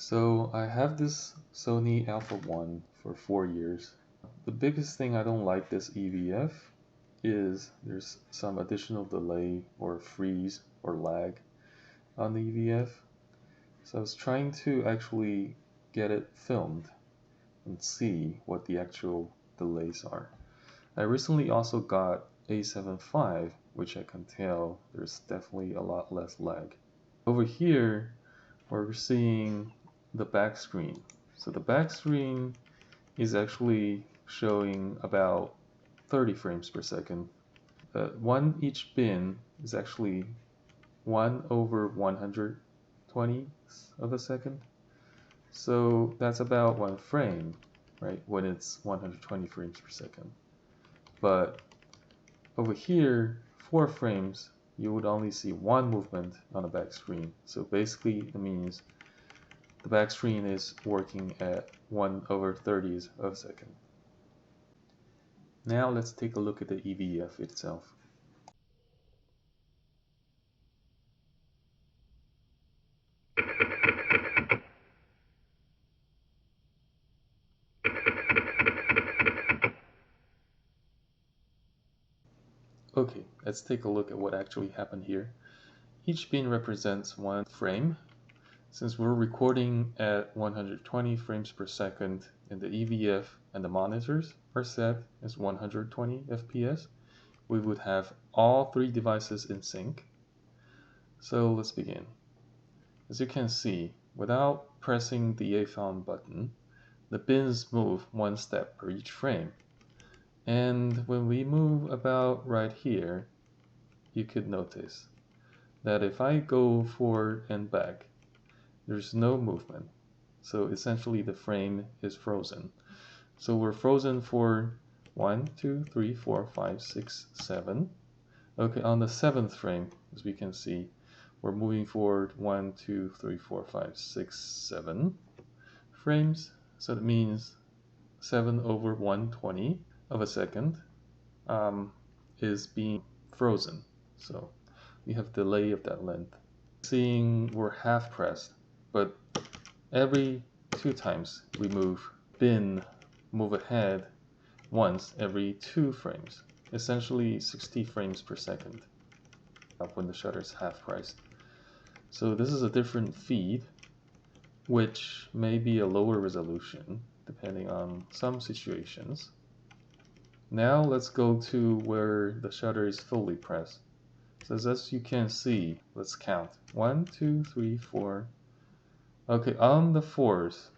So I have this Sony Alpha 1 for 4 years. The biggest thing I don't like this EVF is there's some additional delay or freeze or lag on the EVF. So I was trying to actually get it filmed and see what the actual delays are. I recently also got A7V, which I can tell there's definitely a lot less lag. Over here, we're seeing the back screen. So the back screen is actually showing about 30 frames per second. Each bin is actually 1 over 120 of a second. So that's about 1 frame, right, when it's 120 frames per second. But over here, 4 frames, you would only see 1 movement on the back screen. So basically it means the back screen is working at 1 over 30th of a second. Now let's take a look at the EVF itself. Okay, let's take a look at what actually happened here. Each bin represents 1 frame. Since we're recording at 120 frames per second and the EVF and the monitors are set as 120 FPS, we would have all 3 devices in sync. So let's begin. As you can see, without pressing the A7V button, the bins move 1 step per each frame. And when we move about right here, you could notice that if I go forward and back, there's no movement. So essentially the frame is frozen. So we're frozen for 1, 2, 3, 4, 5, 6, 7. Okay, on the 7th frame, as we can see, we're moving forward 1, 2, 3, 4, 5, 6, 7 frames. So that means 7 over 120 of a second is being frozen. So we have delay of that length. Seeing we're half pressed, but every 2 times we move ahead once every 2 frames, essentially 60 frames per second when the shutter is half pressed. So this is a different feed, which may be a lower resolution depending on some situations. Now let's go to where the shutter is fully pressed. So as you can see, let's count. 1, 2, 3, 4. Okay, on the 4th,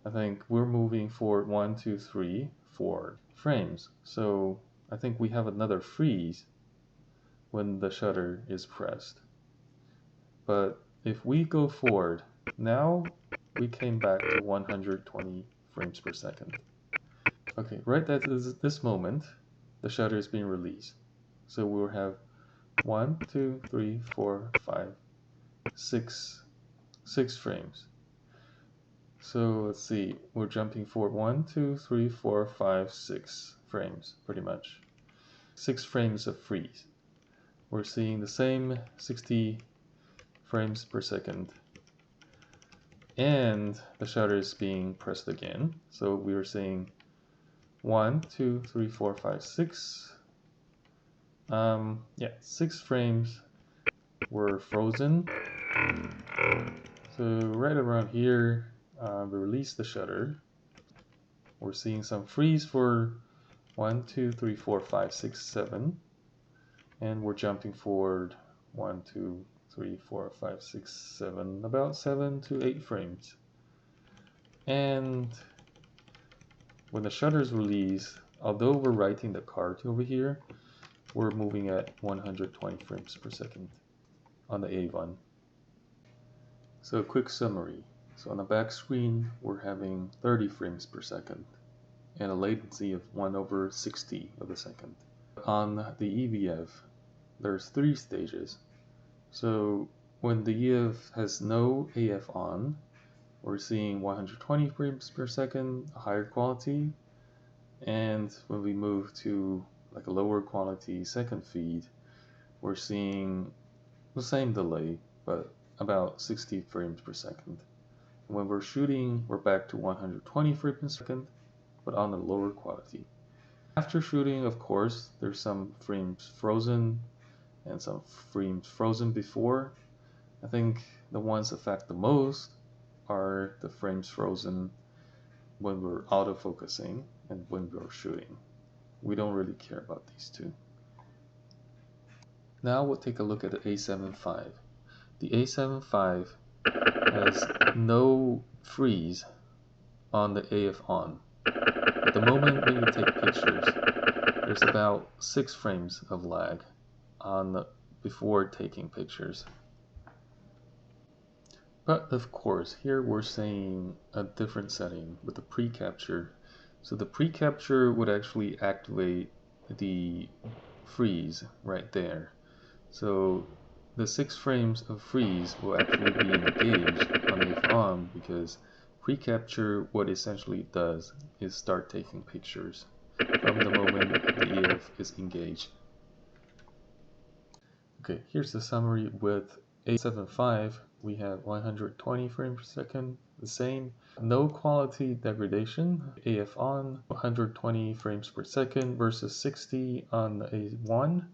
I think we're moving forward 1, 2, 3, 4 frames. So I think we have another freeze when the shutter is pressed. But if we go forward, now we came back to 120 frames per second. Okay, right at this moment, the shutter is being released. So we'll have 1, 2, 3, 4, 5, 6 frames. So let's see, we're jumping forward 1, 2, 3, 4, 5, 6 frames, pretty much. 6 frames of freeze. We're seeing the same 60 frames per second. And the shutter is being pressed again. So we were seeing 1, 2, 3, 4, 5, 6. 6 frames were frozen. So right around here, we release the shutter. We're seeing some freeze for 1, 2, 3, 4, 5, 6, 7. And we're jumping forward 1, 2, 3, 4, 5, 6, 7, about 7 to 8 frames. And when the shutter is released, although we're writing the card over here, we're moving at 120 frames per second on the A1. So a quick summary. So on the back screen, we're having 30 frames per second and a latency of 1 over 60 of a second. On the EVF, there's 3 stages. So when the EVF has no AF on, we're seeing 120 frames per second, a higher quality. And when we move to like a lower quality second feed, we're seeing the same delay, but about 60 frames per second. when we're shooting, we're back to 120 frames per second, but on a lower quality. After shooting, of course, there's some frames frozen and some frames frozen before. I think the ones affect the most are the frames frozen when we're autofocusing and when we're shooting. We don't really care about these two. Now we'll take a look at the A7V. The A7V has no freeze on the AF on. At the moment when you take pictures, there's about 6 frames of lag on before taking pictures. But of course, here we're saying a different setting with the pre-capture. So the pre-capture would actually activate the freeze right there. So the 6 frames of freeze will actually be engaged on AF on because pre-capture, what essentially does is start taking pictures from the moment the EF is engaged. Okay, here's the summary with A7V. We have 120 frames per second, the same. No quality degradation. AF on, 120 frames per second versus 60 on the A1.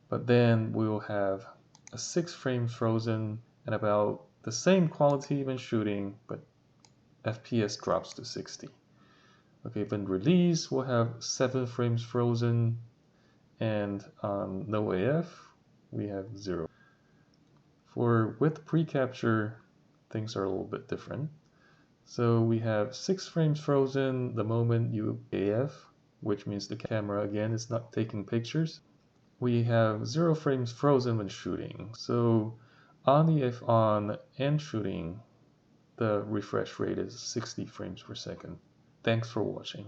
But then we'll have a 6 frames frozen and about the same quality when shooting, but FPS drops to 60. Okay, when release, we'll have 7 frames frozen, and on no AF, we have 0. With pre-capture, things are a little bit different. So we have 6 frames frozen the moment you AF, which means the camera again is not taking pictures. We have 0 frames frozen when shooting. So on the AF on and shooting, the refresh rate is 60 frames per second. Thanks for watching.